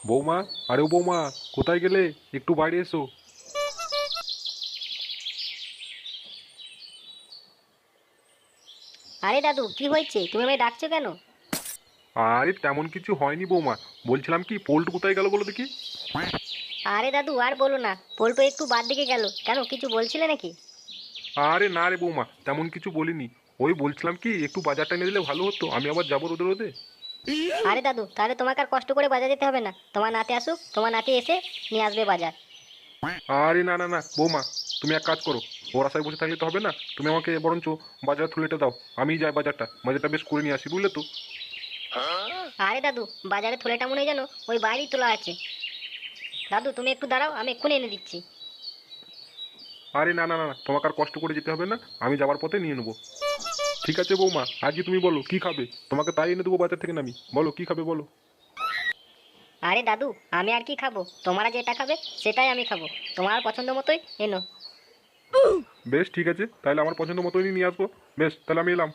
বৌমা, আরে ও বৌমা, কোথায় গেলে? একটু বাইরে এসো। আরে দাদু, কি হয়েছে? তুমি আমায় ডাকছো কেন? আরে তেমন কিছু হয়নি বৌমা। বলছিলাম কি, পোল্ট কোথায় গেল বলো দেখি। আরে দাদু, আর বলো না, পল্টু একটু বাদ দিকে গেল। কেন, কিছু বলছিলে নাকি? আরে না রে বৌমা, তেমন কিছু বলিনি। ওই বলছিলাম কি, একটু বাজারটা এনে দিলে ভালো হতো, আমি আবার যাবো রোদে রোদে। আরে দাদু, তাহলে তোমাকে আর কষ্ট করে বাজার যেতে হবে না। তোমার নাতি আসুক, তোমার নাতি এসে নিয়ে আসবে বাজার। আরে না না না বৌমা, তুমি এক কাজ করো। ওর আশায় বসে থাকলে তো হবে না, তুমি আমাকে বরঞ্চ বাজার থলেটা দাও। আমি যাই বাজারটা বেশ করে নিয়ে আসি, বুঝলে তো। আরে দাদু, বাজারে থলেটা মনে হয় যেন ওই বাইরেই তোলা আছে। দাদু, তুমি একটু দাঁড়াও, আমি এক্ষুনি এনে দিচ্ছি। আরে না না না না, তোমাকে আর কষ্ট করে যেতে হবে না, আমি যাবার পথে নিয়ে নেবো। ঠিক আছে বৌমা, আজকে তুমি বলো কি খাবে, তোমাকে তাই এনে দেবো বাজার থেকে নামি। বলো কি খাবে বলো। আরে দাদু, আমি আর কি খাবো? তোমরা যেটা খাবে সেটাই আমি খাবো। তোমার পছন্দ মতোই এনো। বেশ ঠিক আছে, তাহলে আমার পছন্দ মতোই নিয়ে আসবো। বেশ, তাহলে আমি এলাম।